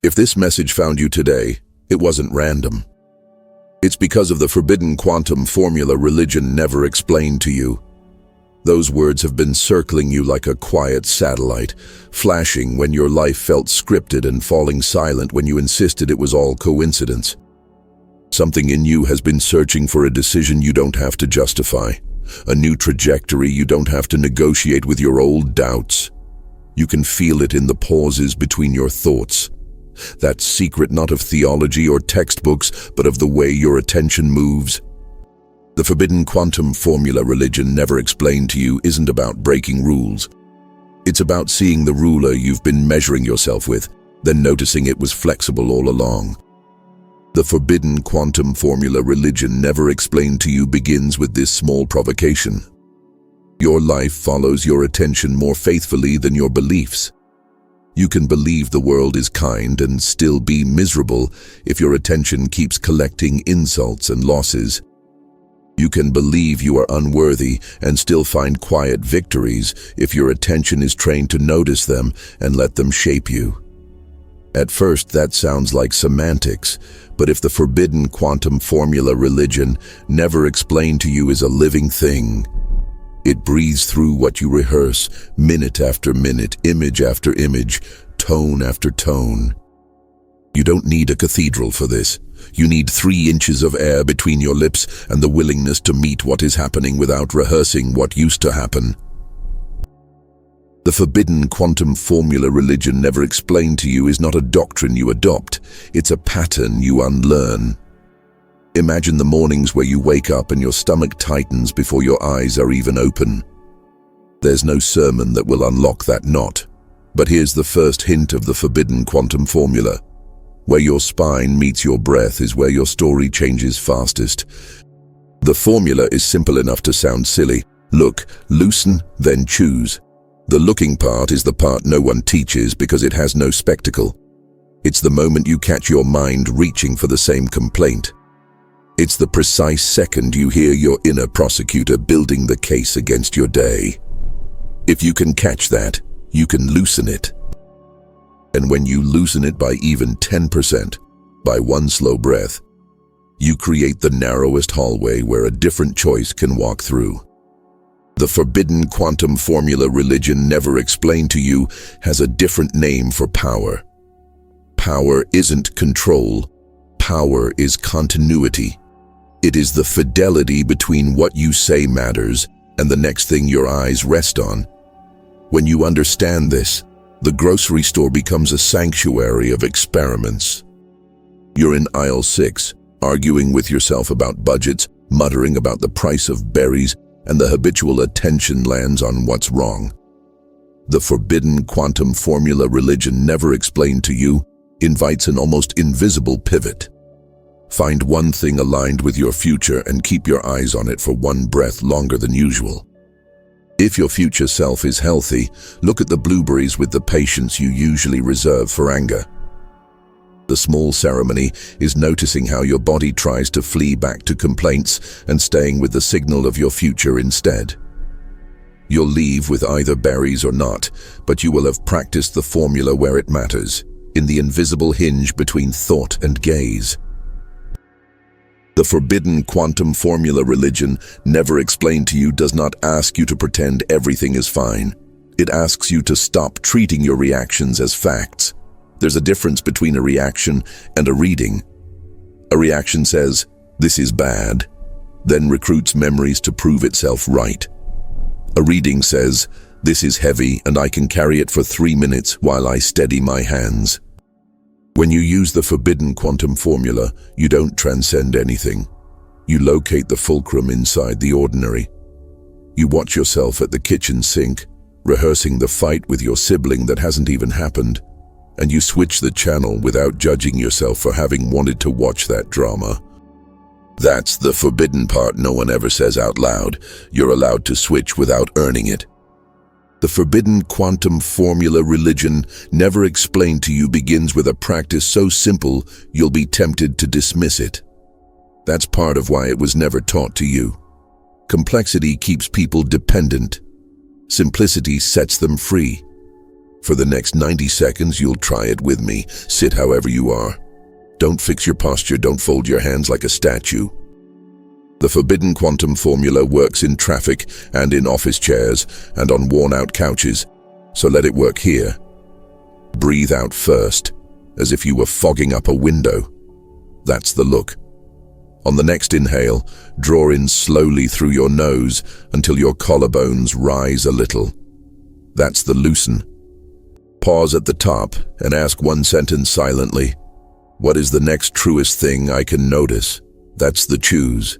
If this message found you today, it wasn't random. It's because of the forbidden quantum formula religion never explained to you. Those words have been circling you like a quiet satellite, flashing when your life felt scripted and falling silent when you insisted it was all coincidence. Something in you has been searching for a decision you don't have to justify, a new trajectory you don't have to negotiate with your old doubts. You can feel it in the pauses between your thoughts. That secret not of theology or textbooks, but of the way your attention moves. The forbidden quantum formula religion never explained to you isn't about breaking rules. It's about seeing the ruler you've been measuring yourself with, then noticing it was flexible all along. The forbidden quantum formula religion never explained to you begins with this small provocation. Your life follows your attention more faithfully than your beliefs. You can believe the world is kind and still be miserable if your attention keeps collecting insults and losses. You can believe you are unworthy and still find quiet victories if your attention is trained to notice them and let them shape you. At first, that sounds like semantics, but if the forbidden quantum formula religion never explained to you is a living thing, it breathes through what you rehearse, minute after minute, image after image, tone after tone. You don't need a cathedral for this. You need 3 inches of air between your lips and the willingness to meet what is happening without rehearsing what used to happen. The forbidden quantum formula religion never explained to you is not a doctrine you adopt. It's a pattern you unlearn. Imagine the mornings where you wake up and your stomach tightens before your eyes are even open. There's no sermon that will unlock that knot. But here's the first hint of the forbidden quantum formula. Where your spine meets your breath is where your story changes fastest. The formula is simple enough to sound silly. Look, loosen, then choose. The looking part is the part no one teaches because it has no spectacle. It's the moment you catch your mind reaching for the same complaint. It's the precise second you hear your inner prosecutor building the case against your day. If you can catch that, you can loosen it. And when you loosen it by even 10%, by one slow breath, you create the narrowest hallway where a different choice can walk through. The forbidden quantum formula religion never explained to you has a different name for power. Power isn't control. Power is continuity. It is the fidelity between what you say matters and the next thing your eyes rest on. When you understand this, the grocery store becomes a sanctuary of experiments. You're in aisle 6, arguing with yourself about budgets, muttering about the price of berries, and the habitual attention lands on what's wrong. The forbidden quantum formula religion never explained to you invites an almost invisible pivot. Find one thing aligned with your future and keep your eyes on it for one breath longer than usual. If your future self is healthy, look at the blueberries with the patience you usually reserve for anger. The small ceremony is noticing how your body tries to flee back to complaints and staying with the signal of your future instead. You'll leave with either berries or not, but you will have practiced the formula where it matters, in the invisible hinge between thought and gaze. The forbidden quantum formula religion never explained to you does not ask you to pretend everything is fine. It asks you to stop treating your reactions as facts. There's a difference between a reaction and a reading. A reaction says, "This is bad," then recruits memories to prove itself right. A reading says, "This is heavy and I can carry it for 3 minutes while I steady my hands." When you use the forbidden quantum formula, you don't transcend anything. You locate the fulcrum inside the ordinary. You watch yourself at the kitchen sink, rehearsing the fight with your sibling that hasn't even happened, and you switch the channel without judging yourself for having wanted to watch that drama. That's the forbidden part no one ever says out loud. You're allowed to switch without earning it. The forbidden quantum formula religion never explained to you begins with a practice so simple you'll be tempted to dismiss it. That's part of why it was never taught to you. Complexity keeps people dependent. Simplicity sets them free. For the next 90 seconds, you'll try it with me. Sit however you are. Don't fix your posture, don't fold your hands like a statue. The forbidden quantum formula works in traffic and in office chairs and on worn-out couches, so let it work here. Breathe out first, as if you were fogging up a window. That's the look. On the next inhale, draw in slowly through your nose until your collarbones rise a little. That's the loosen. Pause at the top and ask one sentence silently. What is the next truest thing I can notice? That's the choose.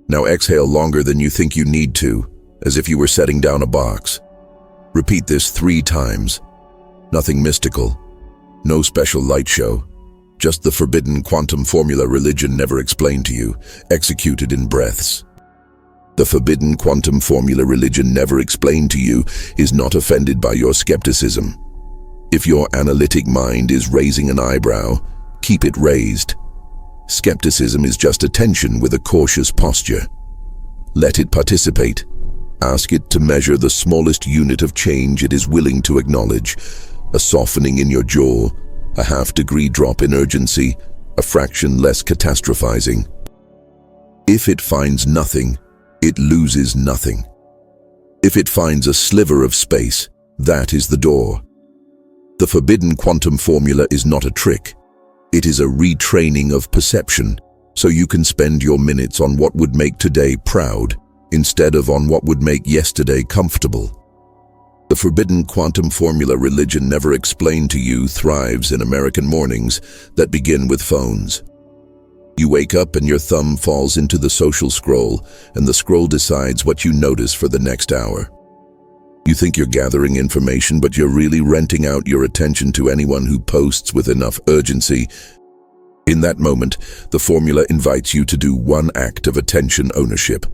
Now exhale longer than you think you need to, as if you were setting down a box. Repeat this 3 times. Nothing mystical. No special light show. Just the forbidden quantum formula religion never explained to you, executed in breaths. The forbidden quantum formula religion never explained to you is not offended by your skepticism. If your analytic mind is raising an eyebrow, keep it raised. Skepticism is just attention with a cautious posture. Let it participate. Ask it to measure the smallest unit of change it is willing to acknowledge. A softening in your jaw, a half-degree drop in urgency, a fraction less catastrophizing. If it finds nothing, it loses nothing. If it finds a sliver of space, that is the door. The forbidden quantum formula is not a trick. It is a retraining of perception, so you can spend your minutes on what would make today proud, instead of on what would make yesterday comfortable. The forbidden quantum formula religion never explained to you thrives in American mornings that begin with phones. You wake up and your thumb falls into the social scroll, and the scroll decides what you notice for the next hour. You think you're gathering information, but you're really renting out your attention to anyone who posts with enough urgency. In that moment, the formula invites you to do one act of attention ownership.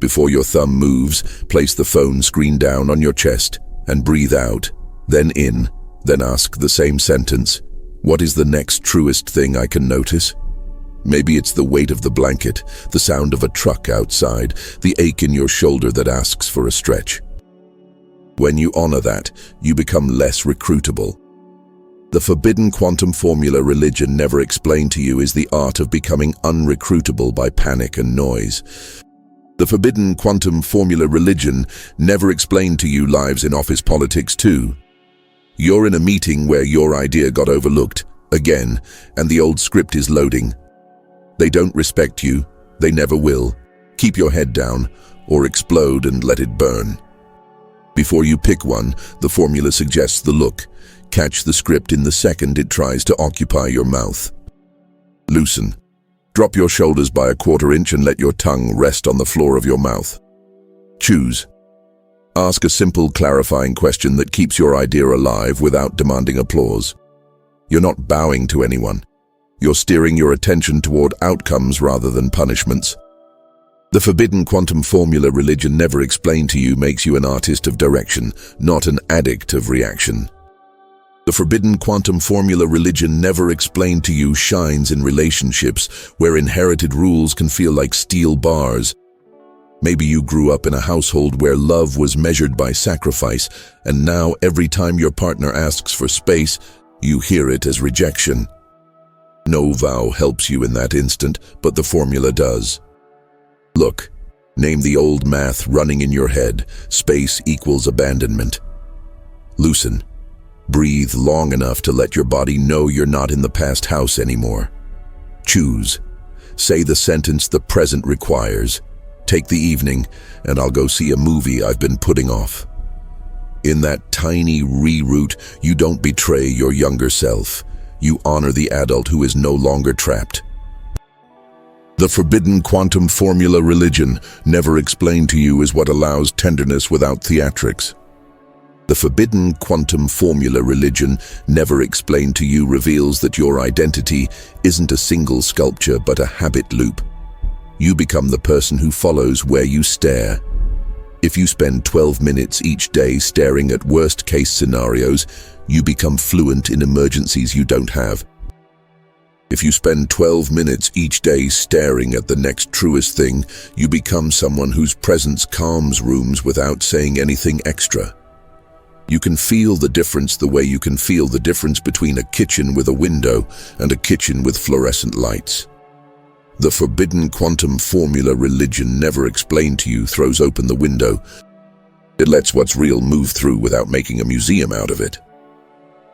Before your thumb moves, place the phone screen down on your chest and breathe out, then in, then ask the same sentence. What is the next truest thing I can notice? Maybe it's the weight of the blanket, the sound of a truck outside, the ache in your shoulder that asks for a stretch. When you honor that, you become less recruitable. The forbidden quantum formula religion never explained to you is the art of becoming unrecruitable by panic and noise. The forbidden quantum formula religion never explained to you lives in office politics too. You're in a meeting where your idea got overlooked, again, and the old script is loading. They don't respect you, they never will. Keep your head down, or explode and let it burn. Before you pick one, the formula suggests the look. Catch the script in the second it tries to occupy your mouth. Loosen. Drop your shoulders by a quarter inch and let your tongue rest on the floor of your mouth. Choose. Ask a simple, clarifying question that keeps your idea alive without demanding applause. You're not bowing to anyone. You're steering your attention toward outcomes rather than punishments. The forbidden quantum formula religion never explained to you makes you an artist of direction, not an addict of reaction. The forbidden quantum formula religion never explained to you shines in relationships where inherited rules can feel like steel bars. Maybe you grew up in a household where love was measured by sacrifice, and now every time your partner asks for space, you hear it as rejection. No vow helps you in that instant, but the formula does. Look, name the old math running in your head. Space equals abandonment. Loosen. Breathe long enough to let your body know you're not in the past house anymore. Choose. Say the sentence the present requires. Take the evening, and I'll go see a movie I've been putting off. In that tiny reroute, you don't betray your younger self. You honor the adult who is no longer trapped. The forbidden quantum formula religion never explained to you is what allows tenderness without theatrics. The forbidden quantum formula religion never explained to you reveals that your identity isn't a single sculpture but a habit loop. You become the person who follows where you stare. If you spend 12 minutes each day staring at worst-case scenarios, you become fluent in emergencies you don't have. If you spend 12 minutes each day staring at the next truest thing, you become someone whose presence calms rooms without saying anything extra. You can feel the difference the way you can feel the difference between a kitchen with a window and a kitchen with fluorescent lights. The forbidden quantum formula religion never explained to you throws open the window. It lets what's real move through without making a museum out of it.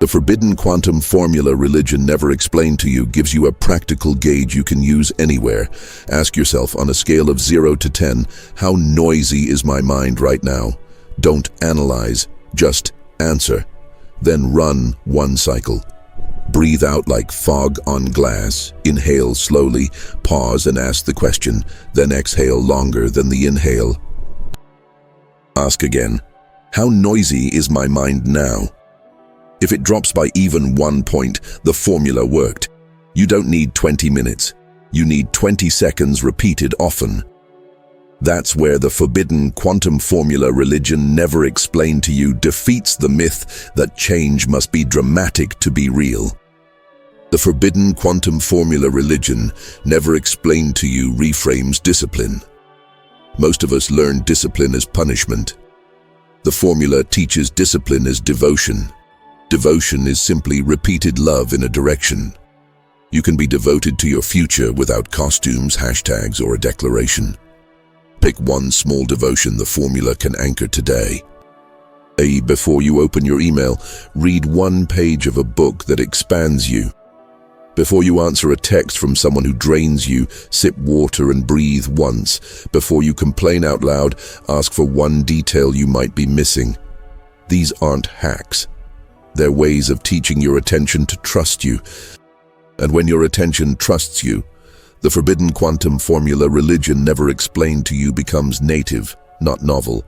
The forbidden quantum formula religion never explained to you gives you a practical gauge you can use anywhere. Ask yourself on a scale of 0 to 10, how noisy is my mind right now? Don't analyze, just answer. Then run one cycle. Breathe out like fog on glass. Inhale slowly, pause and ask the question, then exhale longer than the inhale. Ask again, how noisy is my mind now? If it drops by even 1 point, the formula worked. You don't need 20 minutes. You need 20 seconds repeated often. That's where the forbidden quantum formula religion never explained to you defeats the myth that change must be dramatic to be real. The forbidden quantum formula religion never explained to you reframes discipline. Most of us learn discipline as punishment. The formula teaches discipline as devotion. Devotion is simply repeated love in a direction. You can be devoted to your future without costumes, hashtags, or a declaration. Pick one small devotion the formula can anchor today. Before you open your email, read one page of a book that expands you. Before you answer a text from someone who drains you, sip water and breathe once. Before you complain out loud, ask for one detail you might be missing. These aren't hacks. They're ways of teaching your attention to trust you. And when your attention trusts you, the forbidden quantum formula religion never explained to you becomes native, not novel.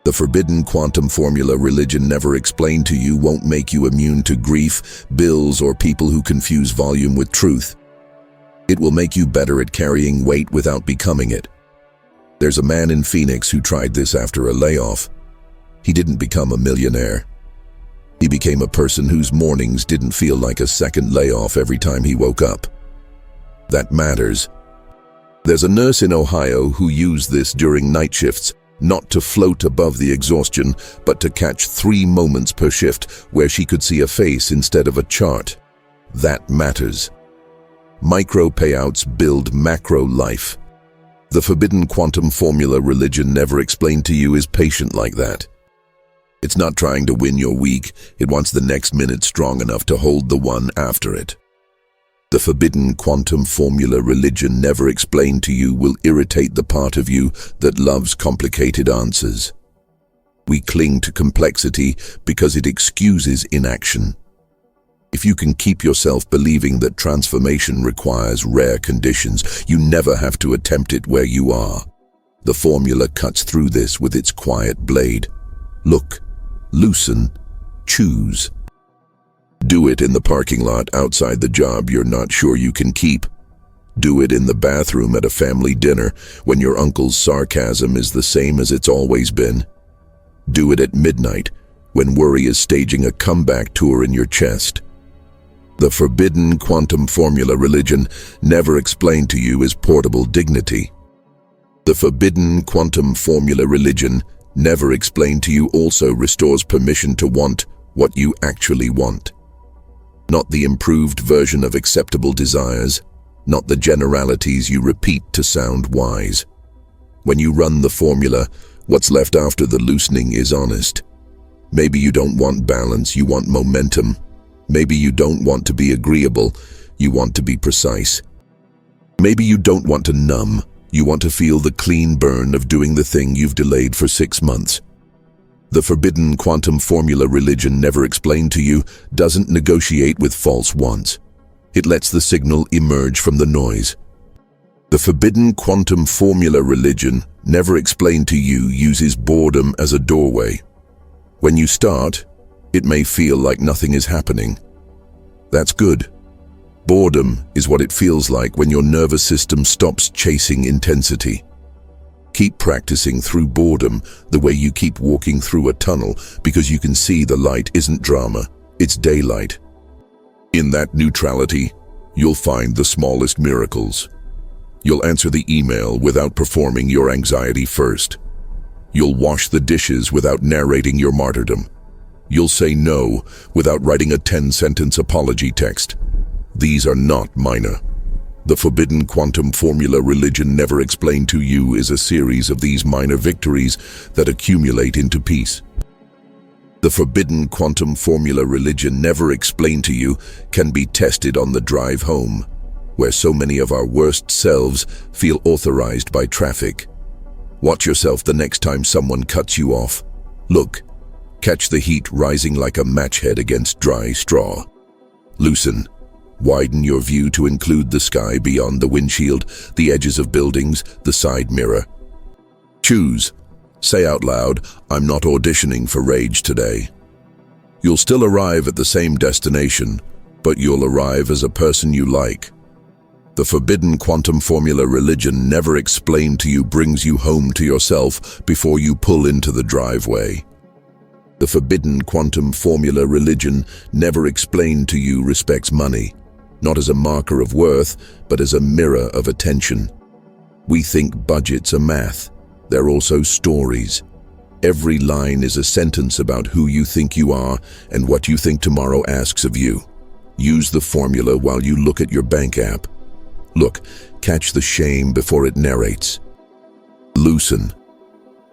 The forbidden quantum formula religion never explained to you won't make you immune to grief, bills, or people who confuse volume with truth. It will make you better at carrying weight without becoming it. There's a man in Phoenix who tried this after a layoff. He didn't become a millionaire. He became a person whose mornings didn't feel like a second layoff every time he woke up. That matters. There's a nurse in Ohio who used this during night shifts, not to float above the exhaustion, but to catch 3 moments per shift where she could see a face instead of a chart. That matters. Micro payouts build macro life. The forbidden quantum formula religion never explained to you is patient like that. It's not trying to win your week, it wants the next minute strong enough to hold the one after it. The forbidden quantum formula religion never explained to you will irritate the part of you that loves complicated answers. We cling to complexity because it excuses inaction. If you can keep yourself believing that transformation requires rare conditions, you never have to attempt it where you are. The formula cuts through this with its quiet blade. Look, loosen, choose. Do it in the parking lot outside the job you're not sure you can keep. Do it in the bathroom at a family dinner when your uncle's sarcasm is the same as it's always been. Do it at midnight when worry is staging a comeback tour in your chest. The forbidden quantum formula religion never explained to you is portable dignity. The forbidden quantum formula religion never explained to you also restores permission to want what you actually want. Not the improved version of acceptable desires, not the generalities you repeat to sound wise. When you run the formula, what's left after the loosening is honest. Maybe you don't want balance, you want momentum. Maybe you don't want to be agreeable, you want to be precise. Maybe you don't want to numb, you want to feel the clean burn of doing the thing you've delayed for 6 months. The forbidden quantum formula religion never explained to you doesn't negotiate with false wants. It lets the signal emerge from the noise. The forbidden quantum formula religion never explained to you uses boredom as a doorway. When you start, it may feel like nothing is happening. That's good. Boredom is what it feels like when your nervous system stops chasing intensity. Keep practicing through boredom the way you keep walking through a tunnel, because you can see the light isn't drama, it's daylight. In that neutrality, you'll find the smallest miracles. You'll answer the email without performing your anxiety first. You'll wash the dishes without narrating your martyrdom. You'll say no without writing a 10-sentence apology text. These are not minor. The forbidden quantum formula religion never explained to you is a series of these minor victories that accumulate into peace. The forbidden quantum formula religion never explained to you can be tested on the drive home, where so many of our worst selves feel authorized by traffic. Watch yourself the next time someone cuts you off. Look, catch the heat rising like a match head against dry straw. Loosen. Widen your view to include the sky beyond the windshield, the edges of buildings, the side mirror. Choose. Say out loud, I'm not auditioning for rage today. You'll still arrive at the same destination, but you'll arrive as a person you like. The forbidden quantum formula religion never explained to you brings you home to yourself before you pull into the driveway. The forbidden quantum formula religion never explained to you respects money, not as a marker of worth, but as a mirror of attention. We think budgets are math. They're also stories. Every line is a sentence about who you think you are and what you think tomorrow asks of you. Use the formula while you look at your bank app. Look, catch the shame before it narrates. Loosen.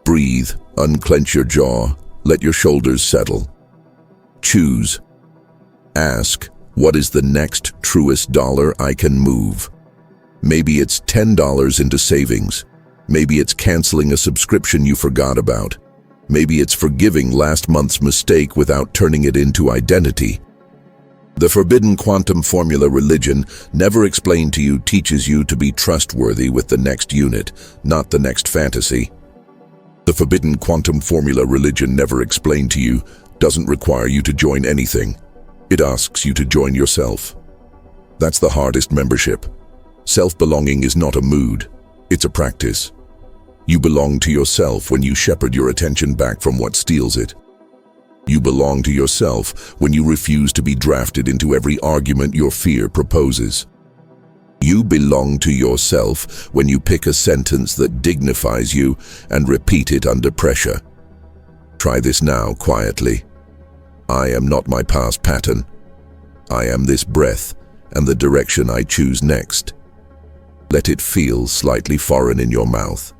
Breathe, unclench your jaw, let your shoulders settle. Choose. Ask, what is the next truest dollar I can move? Maybe it's $10 into savings. Maybe it's canceling a subscription you forgot about. Maybe it's forgiving last month's mistake without turning it into identity. The forbidden quantum formula religion never explained to you teaches you to be trustworthy with the next unit, not the next fantasy. The forbidden quantum formula religion never explained to you doesn't require you to join anything. It asks you to join yourself. That's the hardest membership. Self-belonging is not a mood, it's a practice. You belong to yourself when you shepherd your attention back from what steals it. You belong to yourself when you refuse to be drafted into every argument your fear proposes. You belong to yourself when you pick a sentence that dignifies you and repeat it under pressure. Try this now quietly. I am not my past pattern. I am this breath and the direction I choose next. Let it feel slightly foreign in your mouth.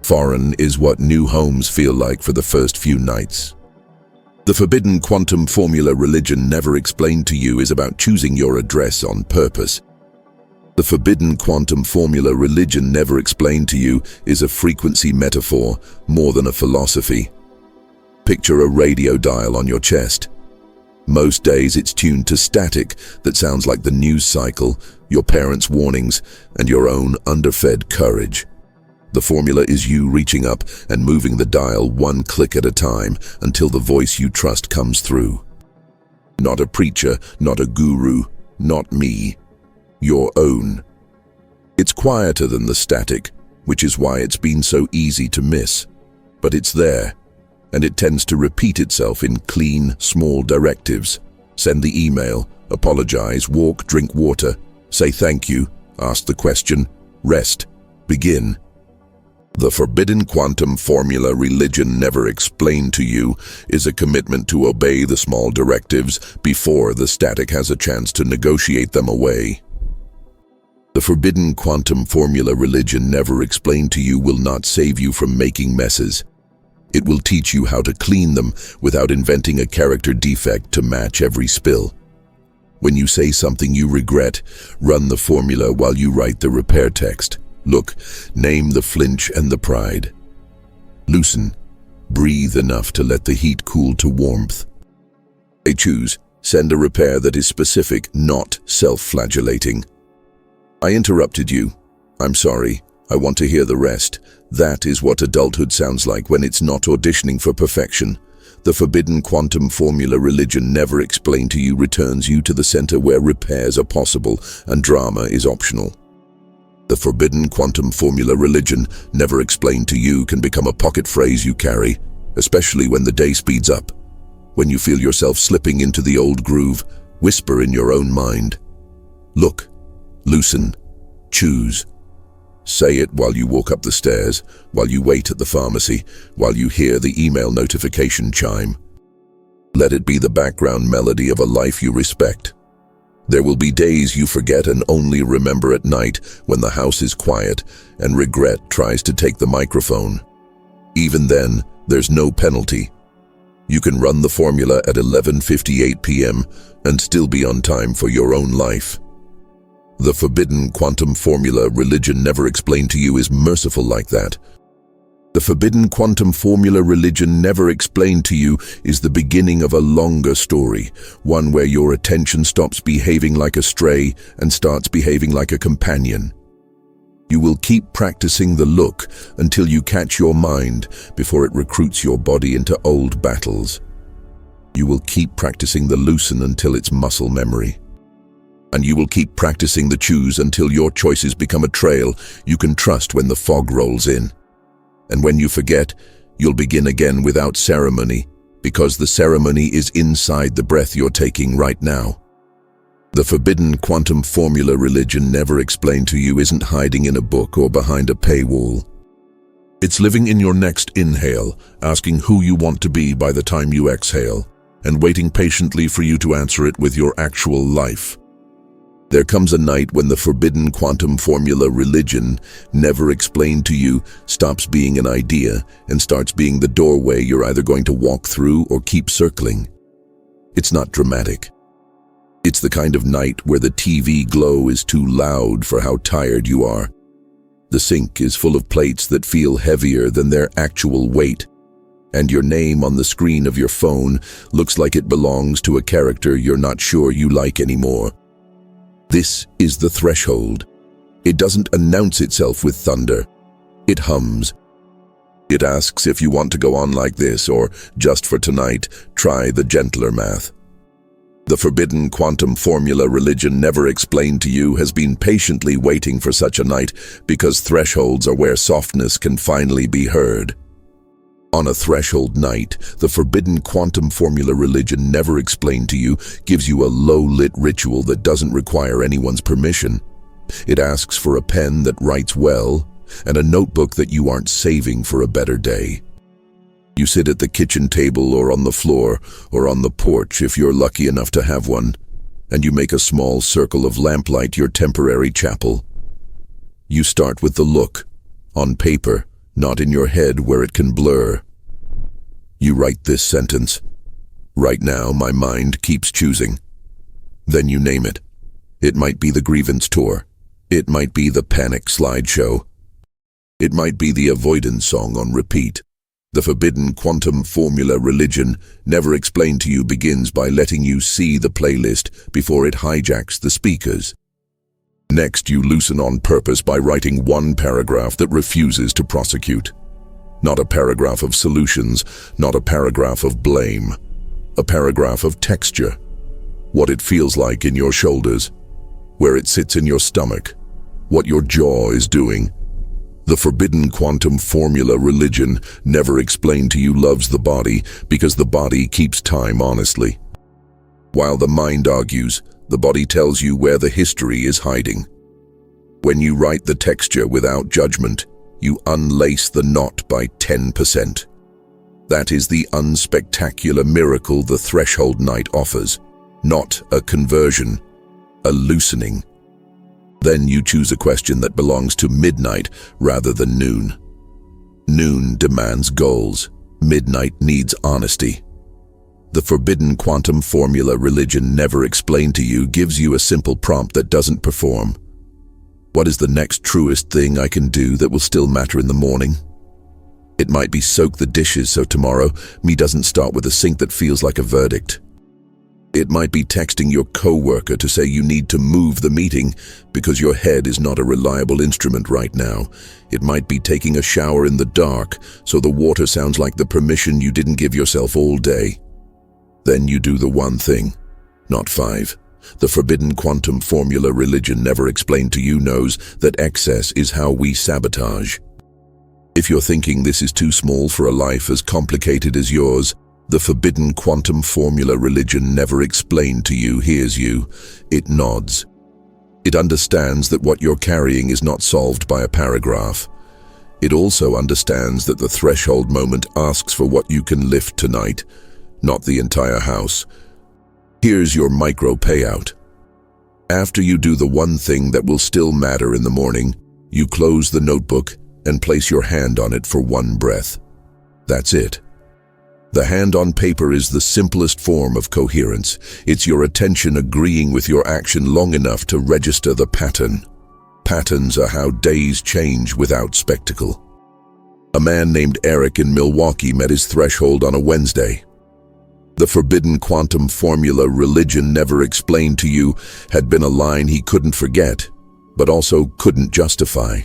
Foreign is what new homes feel like for the first few nights. The forbidden quantum formula religion never explained to you is about choosing your address on purpose. The forbidden quantum formula religion never explained to you is a frequency metaphor more than a philosophy. Picture a radio dial on your chest. Most days it's tuned to static that sounds like the news cycle, your parents' warnings, and your own underfed courage. The formula is you reaching up and moving the dial one click at a time until the voice you trust comes through. Not a preacher, not a guru, not me. Your own. It's quieter than the static, which is why it's been so easy to miss. But it's there, and it tends to repeat itself in clean, small directives. Send the email, apologize, walk, drink water, say thank you, ask the question, rest, begin. The forbidden quantum formula religion never explained to you is a commitment to obey the small directives before the static has a chance to negotiate them away. The forbidden quantum formula religion never explained to you will not save you from making messes. It will teach you how to clean them without inventing a character defect to match every spill. When you say something you regret, run the formula while you write the repair text. Look, name the flinch and the pride. Loosen. Breathe enough to let the heat cool to warmth. Choose. Send a repair that is specific, not self-flagellating. I interrupted you. I'm sorry. I want to hear the rest. That is what adulthood sounds like when it's not auditioning for perfection. The forbidden quantum formula religion never explained to you returns you to the center where repairs are possible and drama is optional. The forbidden quantum formula religion never explained to you can become a pocket phrase you carry, especially when the day speeds up. When you feel yourself slipping into the old groove, whisper in your own mind. Look, loosen, choose. Say it while you walk up the stairs, while you wait at the pharmacy, while you hear the email notification chime. Let it be the background melody of a life you respect. There will be days you forget and only remember at night when the house is quiet and regret tries to take the microphone. Even then, there's no penalty. You can run the formula at 11:58 p.m. and still be on time for your own life. The forbidden quantum formula religion never explained to you is merciful like that. The forbidden quantum formula religion never explained to you is the beginning of a longer story, one where your attention stops behaving like a stray and starts behaving like a companion. You will keep practicing the look until you catch your mind before it recruits your body into old battles. You will keep practicing the loosen until it's muscle memory. And you will keep practicing the choose until your choices become a trail you can trust when the fog rolls in. And when you forget, you'll begin again without ceremony, because the ceremony is inside the breath you're taking right now. The forbidden quantum formula religion never explained to you isn't hiding in a book or behind a paywall. It's living in your next inhale, asking who you want to be by the time you exhale, and waiting patiently for you to answer it with your actual life. There comes a night when the forbidden quantum formula religion, never explained to you, stops being an idea and starts being the doorway you're either going to walk through or keep circling. It's not dramatic. It's the kind of night where the TV glow is too loud for how tired you are. The sink is full of plates that feel heavier than their actual weight, and your name on the screen of your phone looks like it belongs to a character you're not sure you like anymore. This is the threshold. It doesn't announce itself with thunder. It hums. It asks if you want to go on like this or, just for tonight, try the gentler math. The forbidden quantum formula religion never explained to you has been patiently waiting for such a night because thresholds are where softness can finally be heard. On a threshold night, the forbidden quantum formula religion never explained to you gives you a low-lit ritual that doesn't require anyone's permission. It asks for a pen that writes well and a notebook that you aren't saving for a better day. You sit at the kitchen table or on the floor or on the porch if you're lucky enough to have one, and you make a small circle of lamplight your temporary chapel. You start with the look, on paper, not in your head where it can blur. You write this sentence: "Right now my mind keeps choosing." Then you name it. It might be the grievance tour. It might be the panic slideshow. It might be the avoidance song on repeat. The forbidden quantum formula religion, never explained to you, begins by letting you see the playlist before it hijacks the speakers. Next, you loosen on purpose by writing one paragraph that refuses to prosecute. Not a paragraph of solutions, not a paragraph of blame. A paragraph of texture. What it feels like in your shoulders, where it sits in your stomach, what your jaw is doing. The forbidden quantum formula religion, never explained to you, loves the body because the body keeps time honestly. While the mind argues, the body tells you where the history is hiding. When you write the texture without judgment, you unlace the knot by 10%. That is the unspectacular miracle the threshold night offers. Not a conversion, a loosening. Then you choose a question that belongs to midnight rather than noon. Noon demands goals. Midnight needs honesty. The forbidden quantum formula religion, never explained to you, gives you a simple prompt that doesn't perform. What is the next truest thing I can do that will still matter in the morning? It might be soak the dishes so tomorrow me doesn't start with a sink that feels like a verdict. It might be texting your coworker to say you need to move the meeting because your head is not a reliable instrument right now. It might be taking a shower in the dark so the water sounds like the permission you didn't give yourself all day. Then you do the one thing, not five. The forbidden quantum formula religion, never explained to you, knows that excess is how we sabotage. If you're thinking this is too small for a life as complicated as yours, the forbidden quantum formula religion, never explained to you, hears you. It nods. It understands that what you're carrying is not solved by a paragraph. It also understands that the threshold moment asks for what you can lift tonight, not the entire house. Here's your micro payout. After you do the one thing that will still matter in the morning, you close the notebook and place your hand on it for one breath. That's it. The hand on paper is the simplest form of coherence. It's your attention agreeing with your action long enough to register the pattern. Patterns are how days change without spectacle. A man named Eric in Milwaukee met his threshold on a Wednesday. The forbidden quantum formula religion never explained to you had been a line he couldn't forget, but also couldn't justify.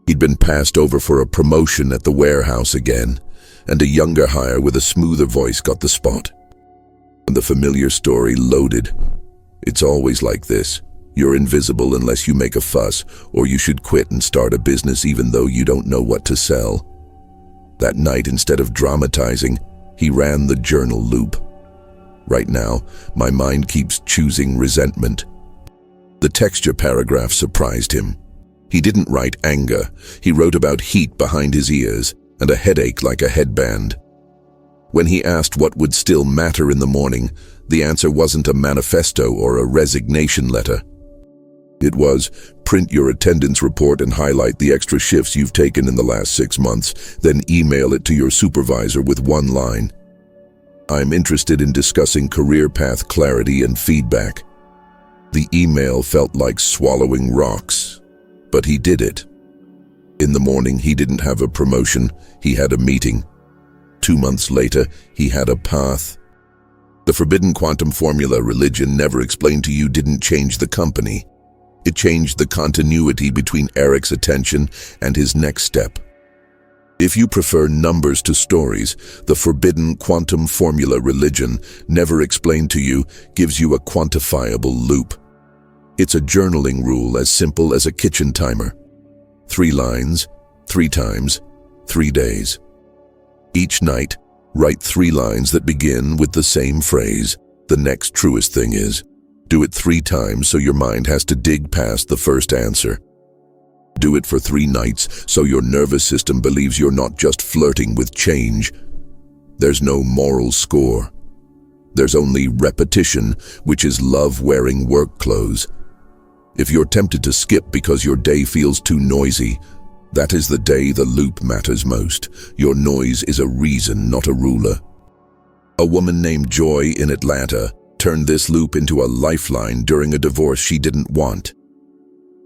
He'd been passed over for a promotion at the warehouse again, and a younger hire with a smoother voice got the spot. And the familiar story loaded. It's always like this. You're invisible unless you make a fuss, or you should quit and start a business even though you don't know what to sell. That night, instead of dramatizing, he ran the journal loop. Right now, my mind keeps choosing resentment. The texture paragraph surprised him. He didn't write anger. He wrote about heat behind his ears and a headache like a headband. When he asked what would still matter in the morning, the answer wasn't a manifesto or a resignation letter. It was, print your attendance report and highlight the extra shifts you've taken in the last 6 months, then email it to your supervisor with one line. I'm interested in discussing career path clarity and feedback. The email felt like swallowing rocks, but he did it. In the morning, he didn't have a promotion, he had a meeting. 2 months later, he had a path. The forbidden quantum formula religion never explained to you didn't change the company. It changed the continuity between Eric's attention and his next step. If you prefer numbers to stories, the forbidden quantum formula religion, never explained to you, gives you a quantifiable loop. It's a journaling rule as simple as a kitchen timer. 3 lines, 3 times, 3 days. Each night, write 3 lines that begin with the same phrase, "The next truest thing is." Do it 3 times so your mind has to dig past the first answer. Do it for 3 nights so your nervous system believes you're not just flirting with change. There's no moral score. There's only repetition, which is love wearing work clothes. If you're tempted to skip because your day feels too noisy, that is the day the loop matters most. Your noise is a reason, not a ruler. A woman named Joy in Atlanta turned this loop into a lifeline during a divorce she didn't want.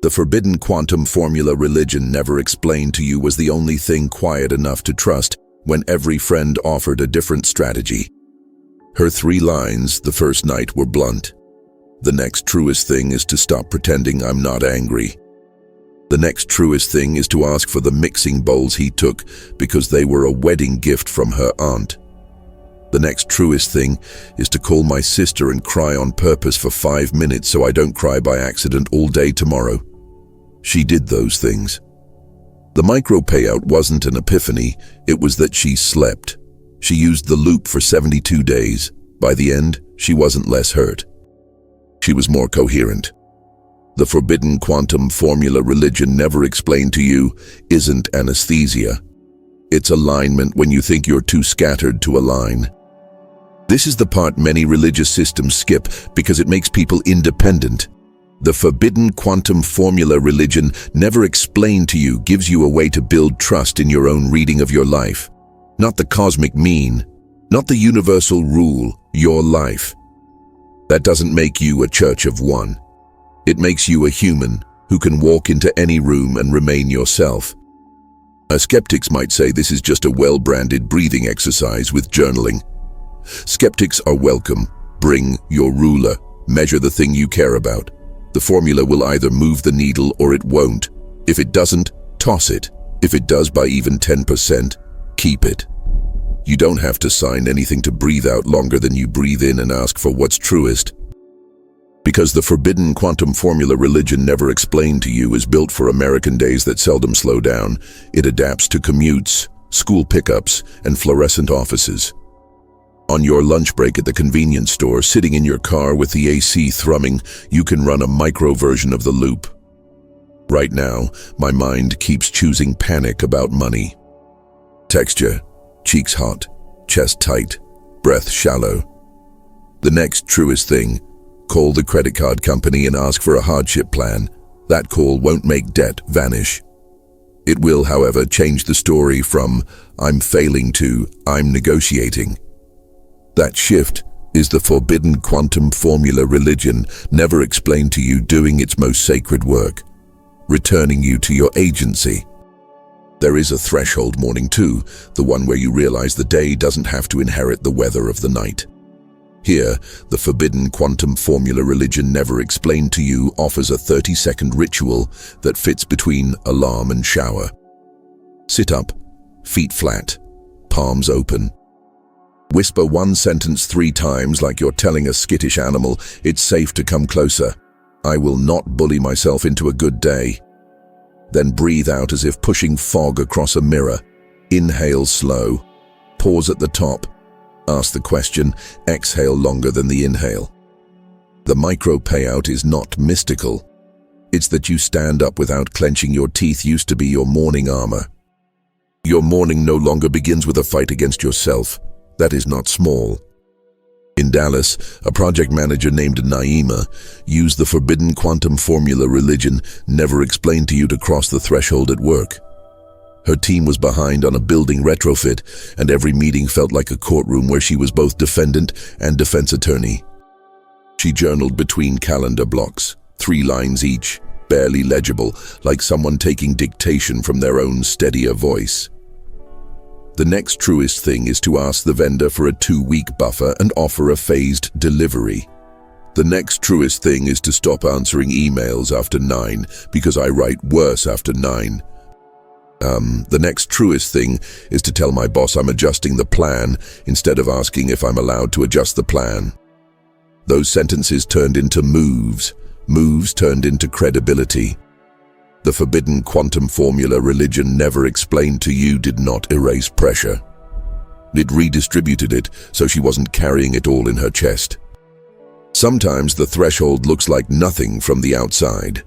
The forbidden quantum formula religion never explained to you was the only thing quiet enough to trust when every friend offered a different strategy. Her 3 lines the first night were blunt. The next truest thing is to stop pretending I'm not angry. The next truest thing is to ask for the mixing bowls he took because they were a wedding gift from her aunt. The next truest thing is to call my sister and cry on purpose for 5 minutes so I don't cry by accident all day tomorrow. She did those things. The micro payout wasn't an epiphany, it was that she slept. She used the loop for 72 days. By the end, she wasn't less hurt. She was more coherent. The forbidden quantum formula religion never explained to you isn't anesthesia. It's alignment when you think you're too scattered to align. This is the part many religious systems skip because it makes people independent. The forbidden quantum formula religion never explained to you gives you a way to build trust in your own reading of your life. Not the cosmic mean, not the universal rule, your life. That doesn't make you a church of one. It makes you a human who can walk into any room and remain yourself. Skeptics might say this is just a well-branded breathing exercise with journaling. Skeptics are welcome. Bring your ruler. Measure the thing you care about. The formula will either move the needle or it won't. If it doesn't, toss it. If it does by even 10%, keep it. You don't have to sign anything to breathe out longer than you breathe in and ask for what's truest. Because the forbidden quantum formula religion never explained to you is built for American days that seldom slow down. It adapts to commutes, school pickups, and fluorescent offices. On your lunch break at the convenience store, sitting in your car with the AC thrumming, you can run a micro version of the loop. Right now, my mind keeps choosing panic about money. Texture, cheeks hot, chest tight, breath shallow. The next truest thing, call the credit card company and ask for a hardship plan. That call won't make debt vanish. It will, however, change the story from "I'm failing" to "I'm negotiating." That shift is the forbidden quantum formula religion never explained to you doing its most sacred work, returning you to your agency. There is a threshold morning too, the one where you realize the day doesn't have to inherit the weather of the night. Here, the forbidden quantum formula religion never explained to you offers a 30-second ritual that fits between alarm and shower. Sit up, feet flat, palms open. Whisper one sentence 3 times like you're telling a skittish animal, "It's safe to come closer. I will not bully myself into a good day." Then breathe out as if pushing fog across a mirror. Inhale slow. Pause at the top. Ask the question, exhale longer than the inhale. The micro payout is not mystical. It's that you stand up without clenching your teeth used to be your morning armor. Your morning no longer begins with a fight against yourself. That is not small. In Dallas, a project manager named Naima used the forbidden quantum formula religion never explained to you to cross the threshold at work. Her team was behind on a building retrofit, and every meeting felt like a courtroom where she was both defendant and defense attorney. She journaled between calendar blocks, 3 lines each, barely legible, like someone taking dictation from their own steadier voice. The next truest thing is to ask the vendor for a 2-week buffer and offer a phased delivery. The next truest thing is to stop answering emails after 9 because I write worse after 9. The next truest thing is to tell my boss I'm adjusting the plan instead of asking if I'm allowed to adjust the plan. Those sentences turned into moves turned into credibility. The forbidden quantum formula religion never explained to you did not erase pressure. It redistributed it so she wasn't carrying it all in her chest. Sometimes the threshold looks like nothing from the outside.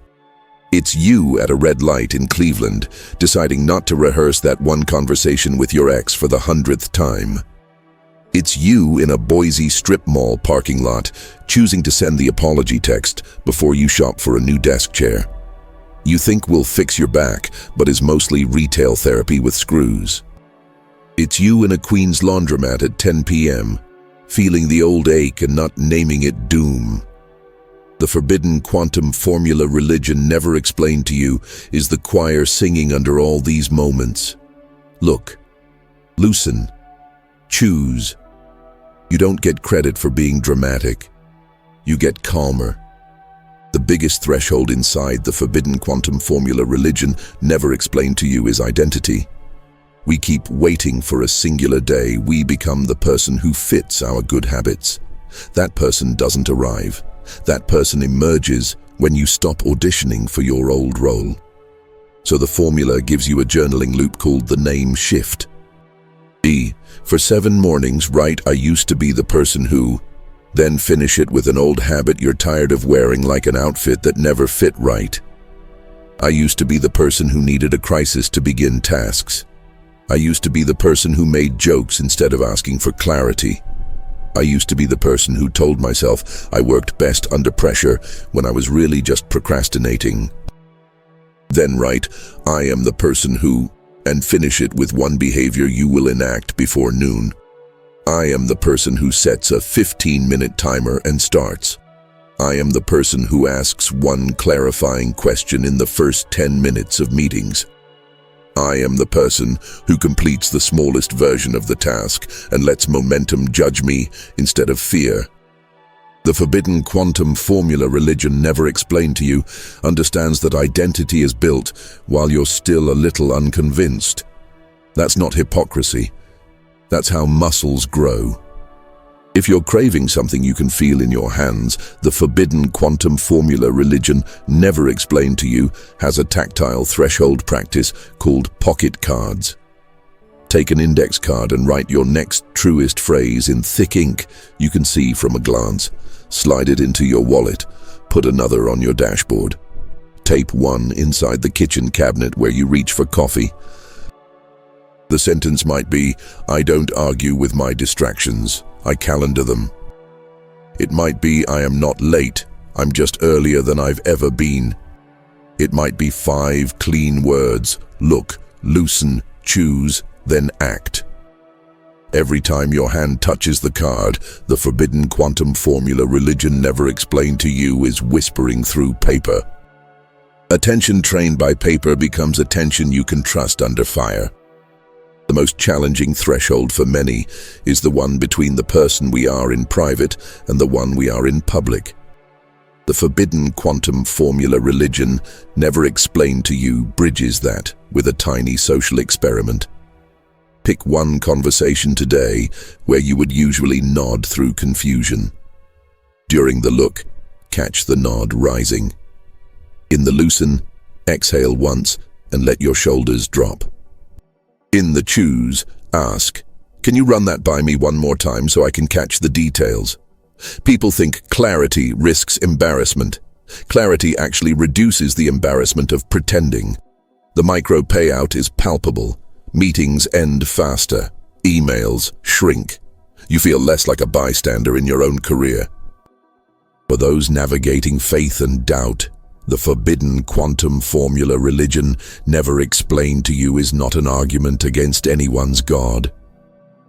It's you at a red light in Cleveland, deciding not to rehearse that one conversation with your ex for the 100th time. It's you in a Boise strip mall parking lot, choosing to send the apology text before you shop for a new desk chair. You think will fix your back, but is mostly retail therapy with screws. It's you in a Queens laundromat at 10 p.m., feeling the old ache and not naming it doom. The forbidden quantum formula religion never explained to you is the choir singing under all these moments. Look, loosen, choose. You don't get credit for being dramatic. You get calmer. The biggest threshold inside the forbidden quantum formula religion never explained to you is identity. We keep waiting for a singular day we become the person who fits our good habits. That person doesn't arrive. That person emerges when you stop auditioning for your old role. So the formula gives you a journaling loop called the name shift. For 7 mornings, write "I used to be the person who," then finish it with an old habit you're tired of wearing, like an outfit that never fit right. I used to be the person who needed a crisis to begin tasks. I used to be the person who made jokes instead of asking for clarity. I used to be the person who told myself I worked best under pressure when I was really just procrastinating. Then write, "I am the person who," and finish it with one behavior you will enact before noon. I am the person who sets a 15-minute timer and starts. I am the person who asks one clarifying question in the first 10 minutes of meetings. I am the person who completes the smallest version of the task and lets momentum judge me instead of fear. The forbidden quantum formula religion never explained to you understands that identity is built while you're still a little unconvinced. That's not hypocrisy. That's how muscles grow. If you're craving something you can feel in your hands, the forbidden quantum formula religion never explained to you has a tactile threshold practice called pocket cards. Take an index card and write your next truest phrase in thick ink you can see from a glance. Slide it into your wallet. Put another on your dashboard. Tape one inside the kitchen cabinet where you reach for coffee. The sentence might be, "I don't argue with my distractions. I calendar them. It might be I am not late, I'm just earlier than I've ever been. It might be 5 clean words: look, loosen, choose, then act. Every time your hand touches the card, the forbidden quantum formula religion never explained to you is whispering through paper. Attention trained by paper becomes attention you can trust under fire. The most challenging threshold for many is the one between the person we are in private and the one we are in public. The forbidden quantum formula religion, never explained to you, bridges that with a tiny social experiment. Pick one conversation today where you would usually nod through confusion. During the look, catch the nod rising. In the loosen, exhale once and let your shoulders drop. In the choose, ask, "Can you run that by me one more time so I can catch the details?" People think clarity risks embarrassment. Clarity actually reduces the embarrassment of pretending. The micro payout is palpable. Meetings end faster. Emails shrink. You feel less like a bystander in your own career. For those navigating faith and doubt, the forbidden quantum formula religion, never explained to you, is not an argument against anyone's God.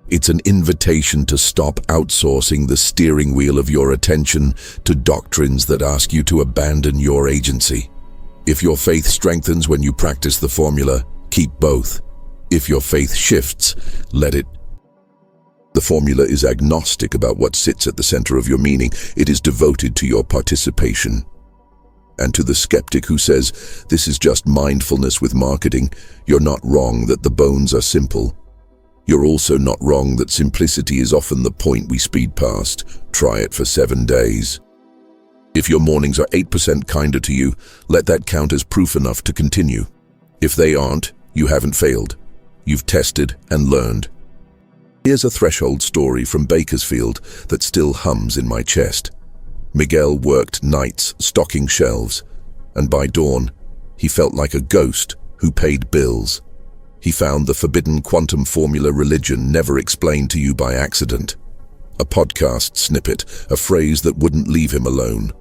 It's an invitation to stop outsourcing the steering wheel of your attention to doctrines that ask you to abandon your agency. If your faith strengthens when you practice the formula, keep both. If your faith shifts, let it. The formula is agnostic about what sits at the center of your meaning. It is devoted to your participation. And to the skeptic who says, "This is just mindfulness with marketing," you're not wrong that the bones are simple. You're also not wrong that simplicity is often the point we speed past. Try it for 7 days. If your mornings are 8% kinder to you, let that count as proof enough to continue. If they aren't, you haven't failed. You've tested and learned. Here's a threshold story from Bakersfield that still hums in my chest. Miguel worked nights stocking shelves, and by dawn, he felt like a ghost who paid bills. He found the forbidden quantum formula religion, never explained to you by accident. A podcast snippet, a phrase that wouldn't leave him alone.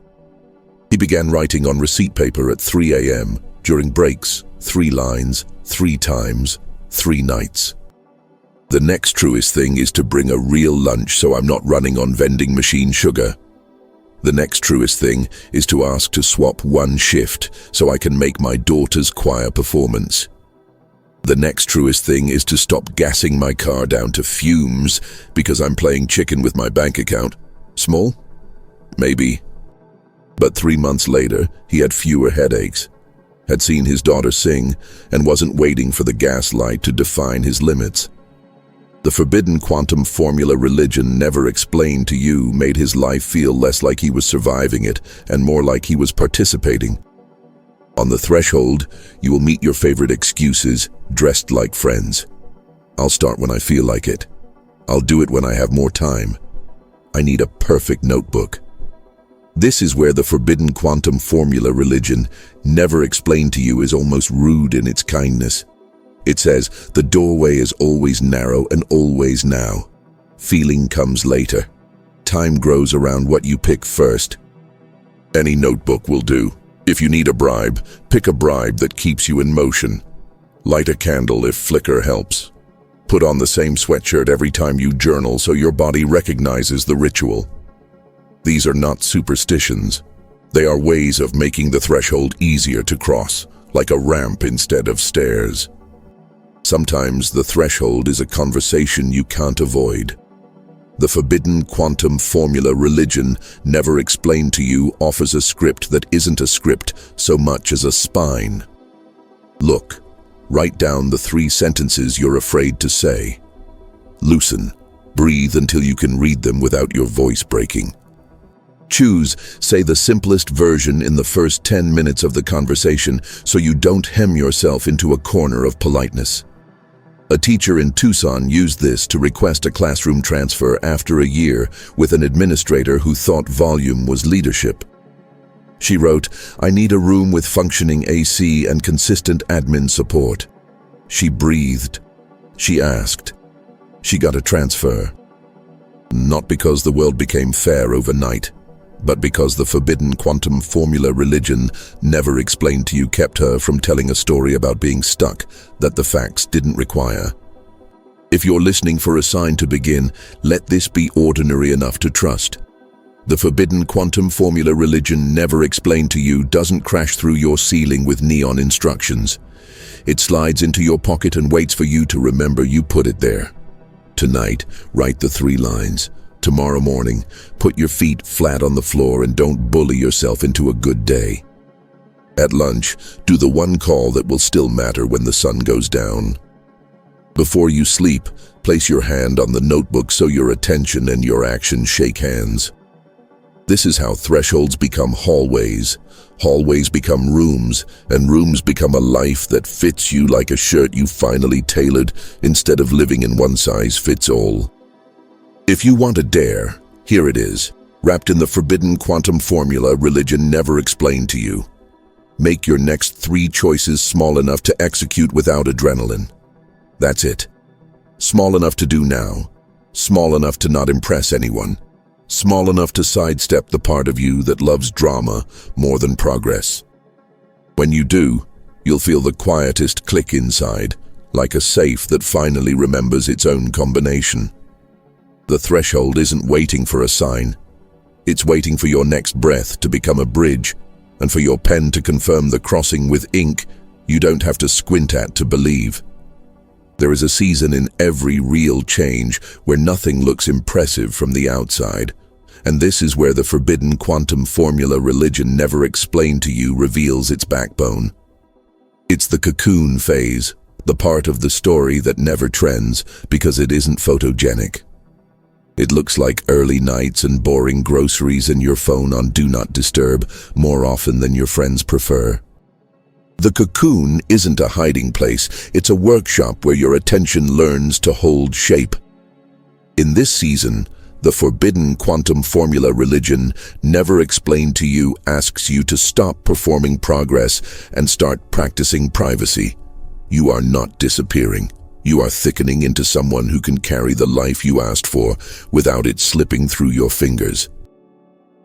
He began writing on receipt paper at 3 a.m. during breaks, 3 lines, 3 times, 3 nights. The next truest thing is to bring a real lunch so I'm not running on vending machine sugar. The next truest thing is to ask to swap 1 shift so I can make my daughter's choir performance. The next truest thing is to stop gassing my car down to fumes because I'm playing chicken with my bank account. Small? Maybe. But 3 months later, he had fewer headaches, had seen his daughter sing, and wasn't waiting for the gas light to define his limits. The forbidden quantum formula religion, never explained to you, made his life feel less like he was surviving it and more like he was participating. On the threshold, you will meet your favorite excuses, dressed like friends. I'll start when I feel like it. I'll do it when I have more time. I need a perfect notebook. This is where the forbidden quantum formula religion, never explained to you, is almost rude in its kindness. It says, the doorway is always narrow and always now. Feeling comes later. Time grows around what you pick first. Any notebook will do. If you need a bribe, pick a bribe that keeps you in motion. Light a candle if flicker helps. Put on the same sweatshirt every time you journal so your body recognizes the ritual. These are not superstitions. They are ways of making the threshold easier to cross, like a ramp instead of stairs. Sometimes the threshold is a conversation you can't avoid. The forbidden quantum formula religion, never explained to you, offers a script that isn't a script so much as a spine. Look, write down the 3 sentences you're afraid to say. Loosen, breathe until you can read them without your voice breaking. Choose, say the simplest version in the first 10 minutes of the conversation so you don't hem yourself into a corner of politeness. A teacher in Tucson used this to request a classroom transfer after a year with an administrator who thought volume was leadership. She wrote, "I need a room with functioning AC and consistent admin support." She breathed. She asked. She got a transfer. Not because the world became fair overnight, but because the forbidden quantum formula religion never explained to you kept her from telling a story about being stuck that the facts didn't require. If you're listening for a sign to begin, let this be ordinary enough to trust. The forbidden quantum formula religion never explained to you doesn't crash through your ceiling with neon instructions. It slides into your pocket and waits for you to remember you put it there. Tonight, write the 3 lines. Tomorrow morning, put your feet flat on the floor and don't bully yourself into a good day. At lunch, do the one call that will still matter when the sun goes down. Before you sleep, place your hand on the notebook so your attention and your action shake hands. This is how thresholds become hallways, hallways become rooms, and rooms become a life that fits you like a shirt you finally tailored instead of living in one-size-fits-all. If you want a dare, here it is, wrapped in the forbidden quantum formula religion never explained to you. Make your next 3 choices small enough to execute without adrenaline. That's it. Small enough to do now. Small enough to not impress anyone. Small enough to sidestep the part of you that loves drama more than progress. When you do, you'll feel the quietest click inside, like a safe that finally remembers its own combination. The threshold isn't waiting for a sign. It's waiting for your next breath to become a bridge, and for your pen to confirm the crossing with ink you don't have to squint at to believe. There is a season in every real change where nothing looks impressive from the outside, and this is where the forbidden quantum formula religion never explained to you reveals its backbone. It's the cocoon phase, the part of the story that never trends because it isn't photogenic. It looks like early nights and boring groceries and your phone on Do Not Disturb more often than your friends prefer. The cocoon isn't a hiding place, it's a workshop where your attention learns to hold shape. In this season, the forbidden quantum formula religion never explained to you asks you to stop performing progress and start practicing privacy. You are not disappearing. You are thickening into someone who can carry the life you asked for without it slipping through your fingers.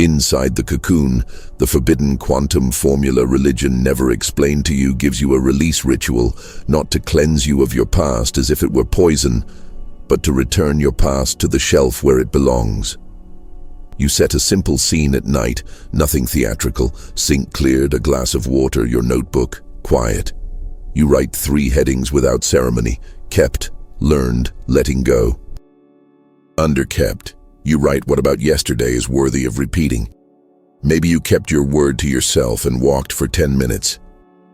Inside the cocoon, the forbidden quantum formula religion never explained to you gives you a release ritual, not to cleanse you of your past as if it were poison, but to return your past to the shelf where it belongs. You set a simple scene at night, nothing theatrical, sink cleared, a glass of water, your notebook, quiet. You write 3 headings without ceremony: kept, learned, letting go. Under kept, you write what about yesterday is worthy of repeating. Maybe you kept your word to yourself and walked for 10 minutes.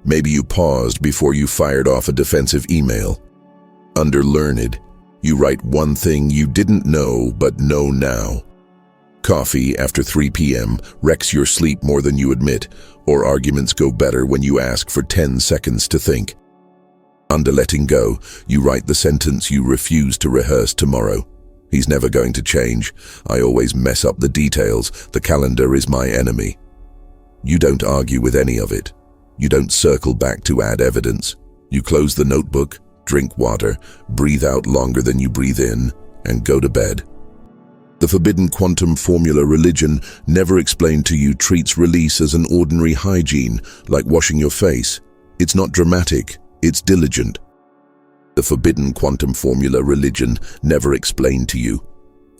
Maybe you paused before you fired off a defensive email. Under learned, you write one thing you didn't know but know now. Coffee after 3 p.m. wrecks your sleep more than you admit, or arguments go better when you ask for 10 seconds to think. Under letting go, you write the sentence you refuse to rehearse tomorrow. He's never going to change. I always mess up the details. The calendar is my enemy. You don't argue with any of it. You don't circle back to add evidence. You close the notebook, drink water, breathe out longer than you breathe in, and go to bed. The forbidden quantum formula religion never explained to you treats release as an ordinary hygiene, like washing your face. It's not dramatic, it's diligent. The forbidden quantum formula religion never explained to you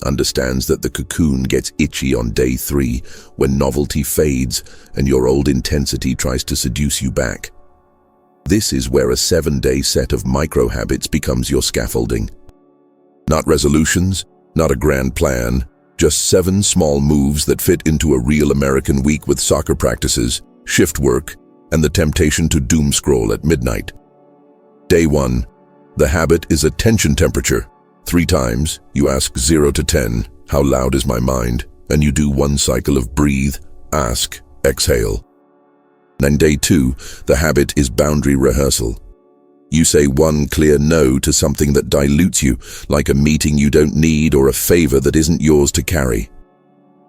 understands that the cocoon gets itchy on day 3 when novelty fades and your old intensity tries to seduce you back. This is where a 7-day set of micro-habits becomes your scaffolding. Not resolutions, not a grand plan, just 7 small moves that fit into a real American week with soccer practices, shift work, and the temptation to doom scroll at midnight. Day 1. The habit is attention temperature. 3 times, you ask 0 to 10, how loud is my mind? And you do 1 cycle of breathe, ask, exhale. Then day 2, the habit is boundary rehearsal. You say 1 clear no to something that dilutes you, like a meeting you don't need or a favor that isn't yours to carry.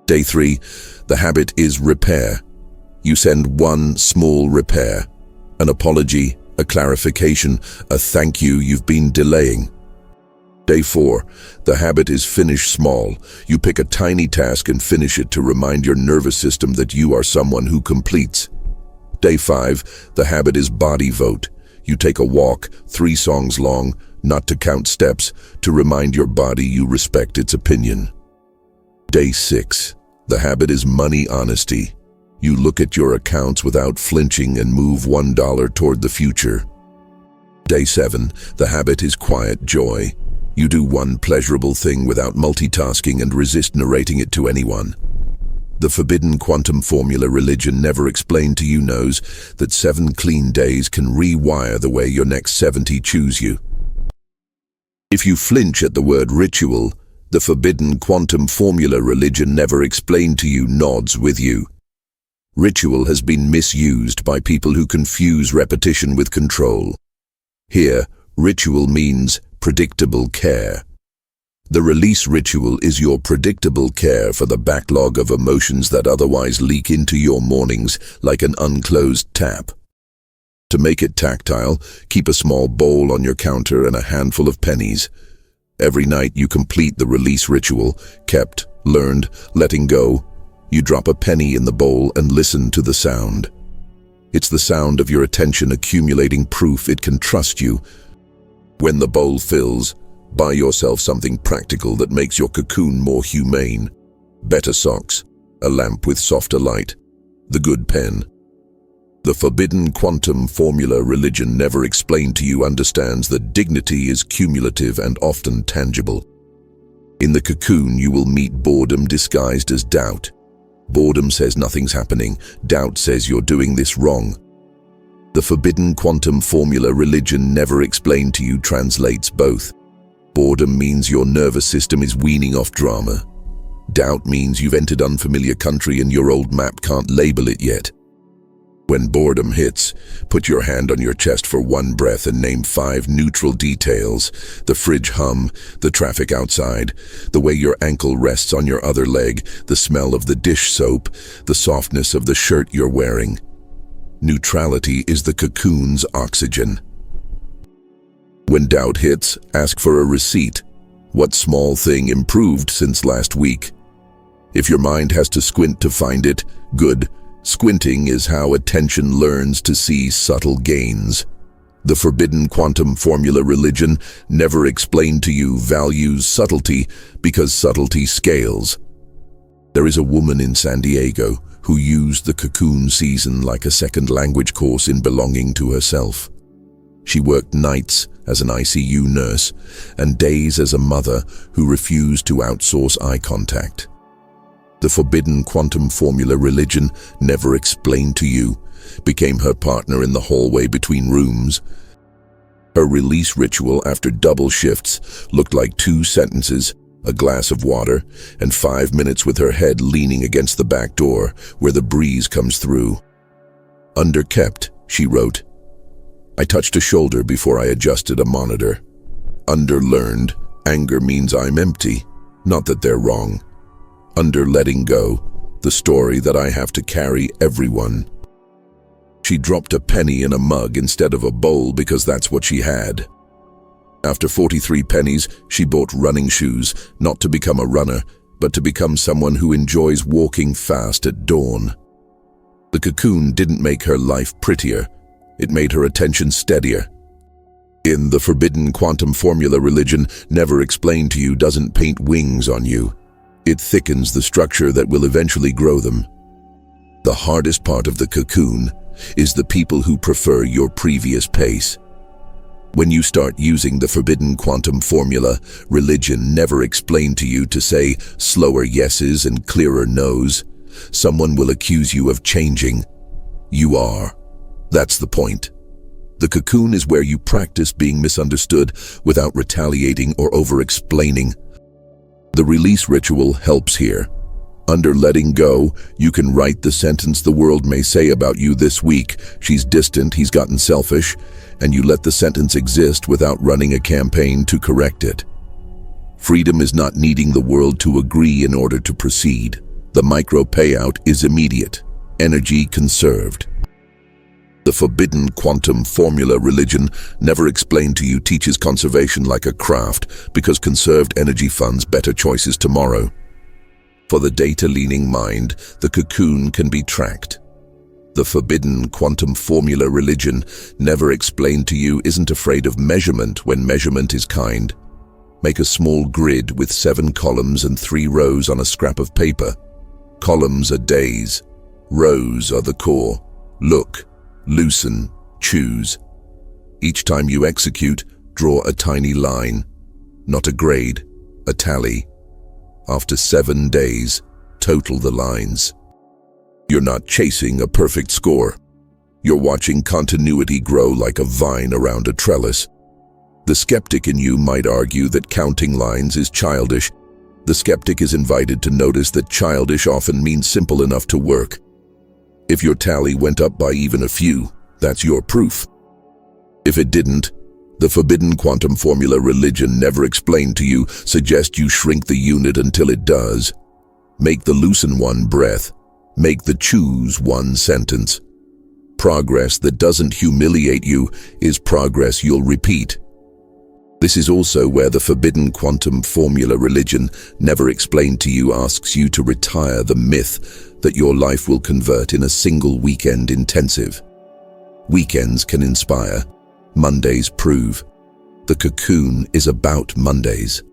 Day 3, the habit is repair. You send 1 small repair, an apology, a clarification, a thank you you've been delaying. Day 4. The habit is finish small. You pick a tiny task and finish it to remind your nervous system that you are someone who completes. Day 5. The habit is body vote. You take a walk, 3 songs long, not to count steps, to remind your body you respect its opinion. Day 6. The habit is money honesty. You look at your accounts without flinching and move $1 toward the future. Day 7. The habit is quiet joy. You do one pleasurable thing without multitasking and resist narrating it to anyone. The forbidden quantum formula religion never explained to you knows that 7 clean days can rewire the way your next 70 choose you. If you flinch at the word ritual, the forbidden quantum formula religion never explained to you nods with you. Ritual has been misused by people who confuse repetition with control. Here, ritual means predictable care. The release ritual is your predictable care for the backlog of emotions that otherwise leak into your mornings like an unclosed tap. To make it tactile, keep a small bowl on your counter and a handful of pennies. Every night you complete the release ritual, kept, learned, letting go. You drop a penny in the bowl and listen to the sound. It's the sound of your attention accumulating proof it can trust you. When the bowl fills, buy yourself something practical that makes your cocoon more humane. Better socks, a lamp with softer light, the good pen. The forbidden quantum formula religion never explained to you understands that dignity is cumulative and often tangible. In the cocoon you will meet boredom disguised as doubt. Boredom says nothing's happening, doubt says you're doing this wrong. The forbidden quantum formula religion never explained to you translates both. Boredom means your nervous system is weaning off drama. Doubt means you've entered unfamiliar country and your old map can't label it yet. When boredom hits, put your hand on your chest for one breath and name 5 neutral details: the fridge hum, the traffic outside, the way your ankle rests on your other leg, the smell of the dish soap, the softness of the shirt you're wearing. Neutrality is the cocoon's oxygen. When doubt hits, ask for a receipt. What small thing improved since last week? If your mind has to squint to find it, good. Squinting is how attention learns to see subtle gains. The forbidden quantum formula religion never explained to you values subtlety because subtlety scales. There is a woman in San Diego who used the cocoon season like a second language course in belonging to herself. She worked nights as an ICU nurse and days as a mother who refused to outsource eye contact. The forbidden quantum formula religion never explained to you became her partner in the hallway between rooms. Her release ritual after double shifts looked like 2 sentences, a glass of water, and 5 minutes with her head leaning against the back door where the breeze comes through. Underkept, she wrote. I touched a shoulder before I adjusted a monitor. Underlearned, anger means I'm empty, not that they're wrong. Under letting go, the story that I have to carry everyone. She dropped a penny in a mug instead of a bowl because that's what she had. After 43 pennies, she bought running shoes, not to become a runner, but to become someone who enjoys walking fast at dawn. The cocoon didn't make her life prettier, it made her attention steadier. In the forbidden quantum formula religion never explained to you doesn't paint wings on you. It thickens the structure that will eventually grow them. The hardest part of the cocoon is the people who prefer your previous pace. When you start using the forbidden quantum formula, religion never explained to you to say slower yeses and clearer nos. Someone will accuse you of changing. You are. That's the point. The cocoon is where you practice being misunderstood without retaliating or over-explaining. The release ritual helps here. Under letting go, you can write the sentence the world may say about you this week. She's distant, he's gotten selfish, and you let the sentence exist without running a campaign to correct it. Freedom is not needing the world to agree in order to proceed. The micro payout is immediate, energy conserved. The forbidden quantum formula religion, never explained to you, teaches conservation like a craft because conserved energy funds better choices tomorrow. For the data-leaning mind, the cocoon can be tracked. The forbidden quantum formula religion, never explained to you, isn't afraid of measurement when measurement is kind. Make a small grid with 7 columns and 3 rows on a scrap of paper. Columns are days. Rows are the core. Look, loosen, choose. Each time you execute, draw a tiny line. Not a grade, a tally. After 7 days, total the lines. You're not chasing a perfect score. You're watching continuity grow like a vine around a trellis. The skeptic in you might argue that counting lines is childish. The skeptic is invited to notice that childish often means simple enough to work. If your tally went up by even a few, that's your proof. If it didn't, the forbidden quantum formula religion, never explained to you, suggests you shrink the unit until it does. Make the loosen one breath. Make the choose one sentence. Progress that doesn't humiliate you is progress you'll repeat. This is also where the forbidden quantum formula religion, never explained to you, asks you to retire the myth that your life will convert in a single weekend intensive. Weekends can inspire. Mondays prove. The cocoon is about Mondays.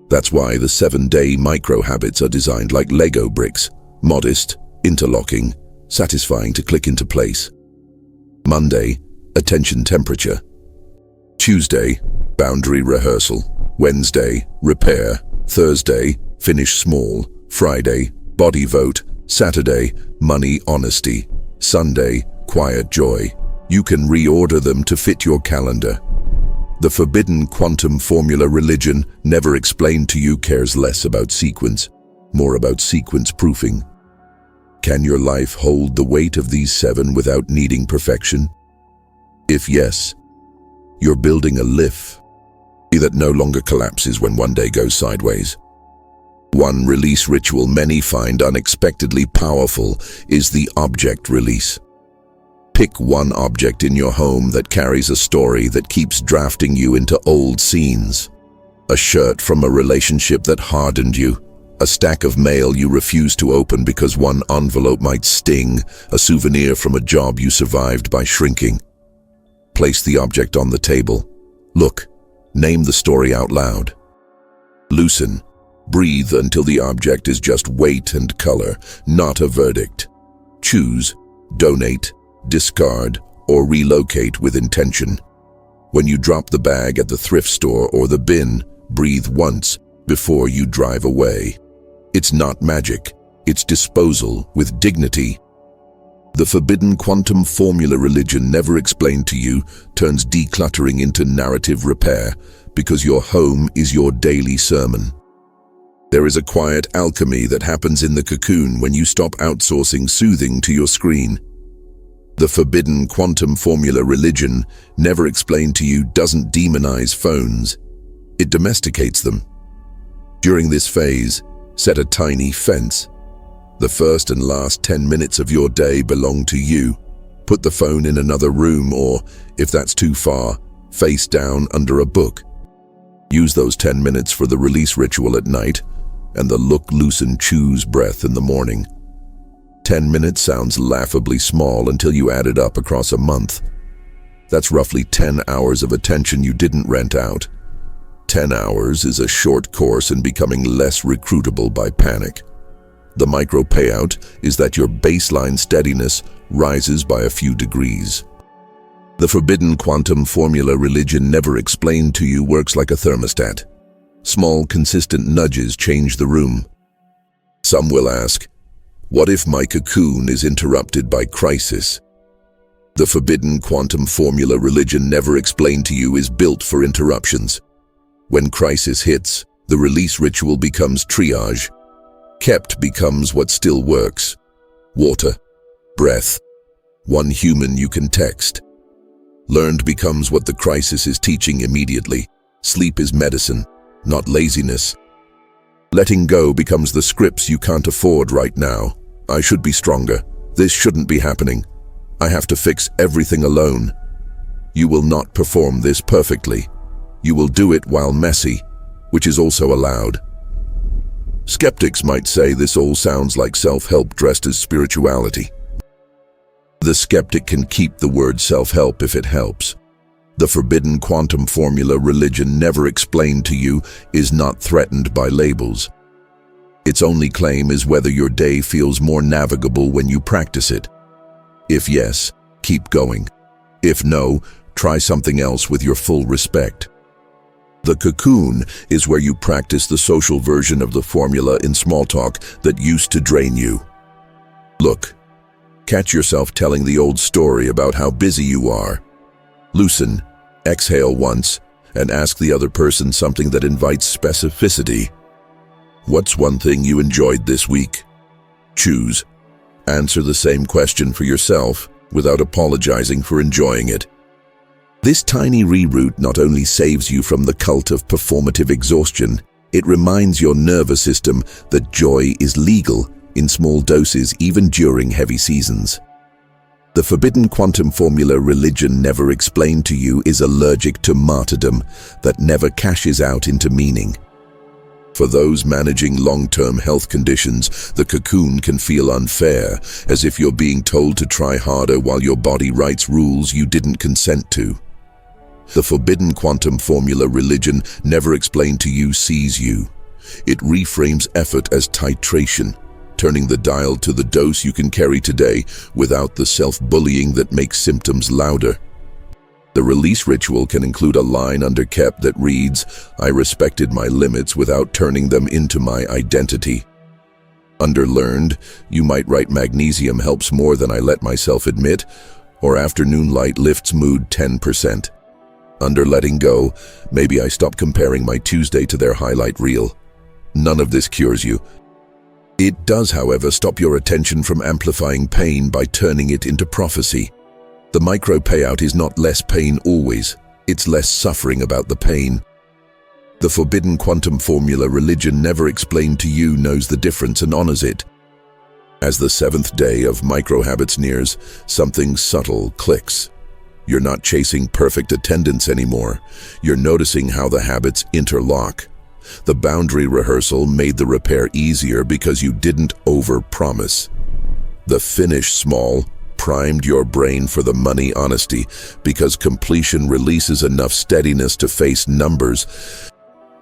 That's why the 7-day micro-habits are designed like Lego bricks, modest, interlocking, satisfying to click into place. Monday, attention temperature. Tuesday, boundary rehearsal. Wednesday, repair. Thursday, finish small. Friday, body vote. Saturday, money honesty. Sunday, quiet joy. You can reorder them to fit your calendar. The forbidden quantum formula religion, never explained to you, cares less about sequence, more about sequence proofing. Can your life hold the weight of these 7 without needing perfection? If yes, you're building a lift that no longer collapses when one day goes sideways. One release ritual many find unexpectedly powerful is the object release. Pick one object in your home that carries a story that keeps drafting you into old scenes. A shirt from a relationship that hardened you. A stack of mail you refuse to open because one envelope might sting. A souvenir from a job you survived by shrinking. Place the object on the table. Look. Name the story out loud. Loosen. Breathe until the object is just weight and color, not a verdict. Choose, donate, discard, or relocate with intention. When you drop the bag at the thrift store or the bin, breathe once before you drive away. It's not magic, it's disposal with dignity. The forbidden quantum formula religion, never explained to you, turns decluttering into narrative repair because your home is your daily sermon. There is a quiet alchemy that happens in the cocoon when you stop outsourcing soothing to your screen. The forbidden quantum formula religion, never explained to you, doesn't demonize phones. It domesticates them. During this phase, set a tiny fence. The first and last 10 minutes of your day belong to you. Put the phone in another room or, if that's too far, face down under a book. Use those 10 minutes for the release ritual at night and the look, loosen, choose breath in the morning. 10 minutes sounds laughably small until you add it up across a month. That's roughly 10 hours of attention you didn't rent out. 10 hours is a short course in becoming less recruitable by panic. The micro payout is that your baseline steadiness rises by a few degrees. The forbidden quantum formula religion, never explained to you, works like a thermostat. Small, consistent nudges change the room. Some will ask, what if my cocoon is interrupted by crisis? The forbidden quantum formula religion, never explained to you, is built for interruptions. When crisis hits, the release ritual becomes triage. Kept becomes what still works. Water, breath, one human you can text. Learned becomes what the crisis is teaching immediately. Sleep is medicine, not laziness. Letting go becomes the scripts you can't afford right now. I should be stronger. This shouldn't be happening. I have to fix everything alone. You will not perform this perfectly. You will do it while messy, which is also allowed. Skeptics might say this all sounds like self-help dressed as spirituality. The skeptic can keep the word self-help if it helps. The forbidden quantum formula religion never explained to you is not threatened by labels. Its only claim is whether your day feels more navigable when you practice it. If yes, keep going. If no, try something else with your full respect. The cocoon is where you practice the social version of the formula in small talk that used to drain you. Look, catch yourself telling the old story about how busy you are. Loosen, exhale once, and ask the other person something that invites specificity. What's one thing you enjoyed this week? Choose. Answer the same question for yourself without apologizing for enjoying it. This tiny reroute not only saves you from the cult of performative exhaustion, it reminds your nervous system that joy is legal in small doses even during heavy seasons. The forbidden quantum formula religion never explained to you is allergic to martyrdom that never cashes out into meaning. For those managing long-term health conditions, the cocoon can feel unfair, as if you're being told to try harder while your body writes rules you didn't consent to. The forbidden quantum formula religion never explained to you sees you. It reframes effort as titration, turning the dial to the dose you can carry today without the self-bullying that makes symptoms louder. The release ritual can include a line under KEP that reads, "I respected my limits without turning them into my identity." Under learned, you might write magnesium helps more than I let myself admit, or afternoon light lifts mood 10%. Under letting go, maybe I stop comparing my Tuesday to their highlight reel. None of this cures you. It does, however, stop your attention from amplifying pain by turning it into prophecy. The micro payout is not less pain always, it's less suffering about the pain. The forbidden quantum formula religion never explained to you knows the difference and honors it. As the seventh day of micro habits nears, something subtle clicks. You're not chasing perfect attendance anymore. You're noticing how the habits interlock. The boundary rehearsal made the repair easier because you didn't over-promise. The finish small primed your brain for the money honesty because completion releases enough steadiness to face numbers.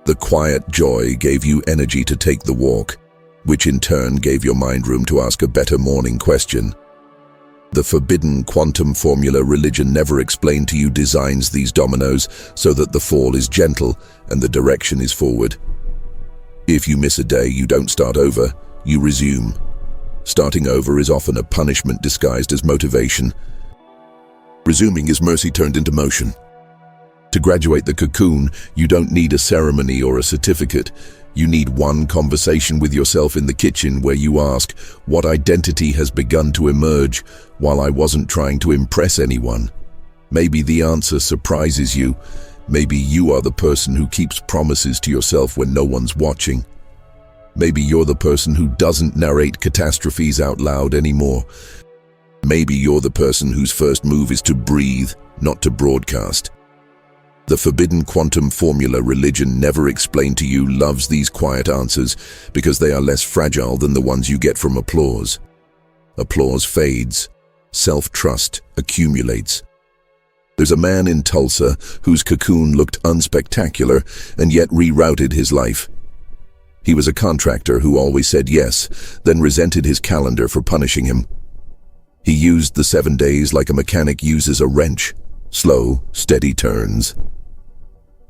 The quiet joy gave you energy to take the walk, which in turn gave your mind room to ask a better morning question. The forbidden quantum formula religion never explained to you designs these dominoes so that the fall is gentle and the direction is forward. If you miss a day, you don't start over, you resume. Starting over is often a punishment disguised as motivation. Resuming is mercy turned into motion. To graduate the cocoon, you don't need a ceremony or a certificate. You need one conversation with yourself in the kitchen where you ask, what identity has begun to emerge while I wasn't trying to impress anyone? Maybe the answer surprises you. Maybe you are the person who keeps promises to yourself when no one's watching. Maybe you're the person who doesn't narrate catastrophes out loud anymore. Maybe you're the person whose first move is to breathe, not to broadcast. The forbidden quantum formula religion never explained to you loves these quiet answers because they are less fragile than the ones you get from applause. Applause fades. Self-trust accumulates. There's a man in Tulsa whose cocoon looked unspectacular and yet rerouted his life. He was a contractor who always said yes, then resented his calendar for punishing him. He used the 7 days like a mechanic uses a wrench, slow, steady turns.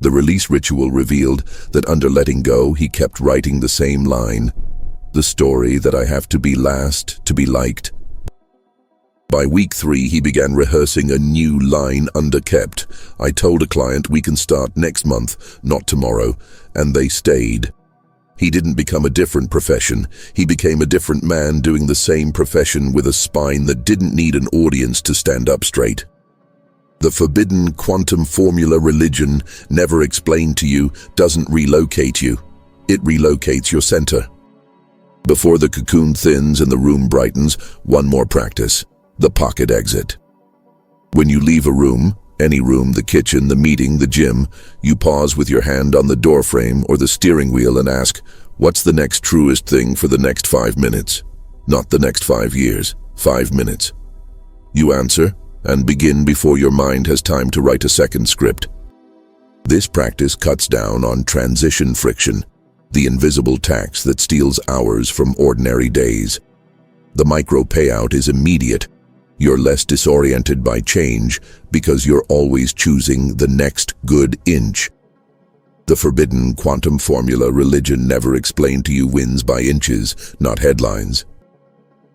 The release ritual revealed that under letting go, he kept writing the same line, the story that I have to be last, to be liked. By week 3, he began rehearsing a new line under kept. I told a client we can start next month, not tomorrow, and they stayed. He didn't become a different profession. He became a different man doing the same profession with a spine that didn't need an audience to stand up straight. The forbidden quantum formula religion never explained to you doesn't relocate you. It relocates your center. Before the cocoon thins and the room brightens, one more practice, the pocket exit. When you leave a room, any room, the kitchen, the meeting, the gym, you pause with your hand on the doorframe or the steering wheel and ask, what's the next truest thing for the next 5 minutes? Not the next 5 years, 5 minutes. You answer and begin before your mind has time to write a second script. This practice cuts down on transition friction, the invisible tax that steals hours from ordinary days. The micro payout is immediate. You're less disoriented by change because you're always choosing the next good inch. The forbidden quantum formula religion never explained to you wins by inches, not headlines.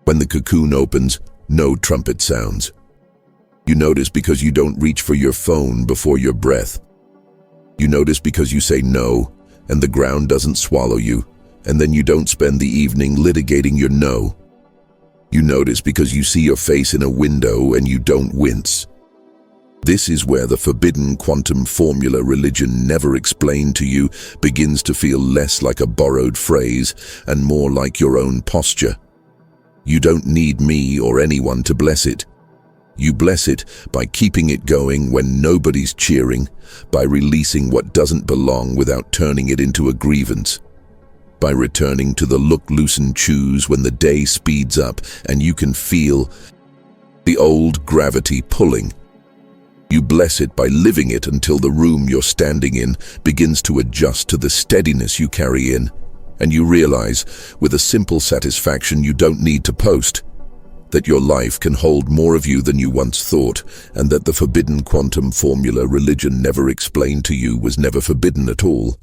When the cocoon opens, no trumpet sounds. You notice because you don't reach for your phone before your breath. You notice because you say no, and the ground doesn't swallow you, and then you don't spend the evening litigating your no. You notice because you see your face in a window and you don't wince. This is where the forbidden quantum formula religion never explained to you begins to feel less like a borrowed phrase and more like your own posture. You don't need me or anyone to bless it. You bless it by keeping it going when nobody's cheering, by releasing what doesn't belong without turning it into a grievance, by returning to the look, loosen, choose when the day speeds up and you can feel the old gravity pulling. You bless it by living it until the room you're standing in begins to adjust to the steadiness you carry in, and you realize, with a simple satisfaction you don't need to post, that your life can hold more of you than you once thought, and that the forbidden quantum formula religion never explained to you was never forbidden at all.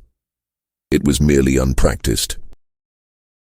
It was merely unpracticed.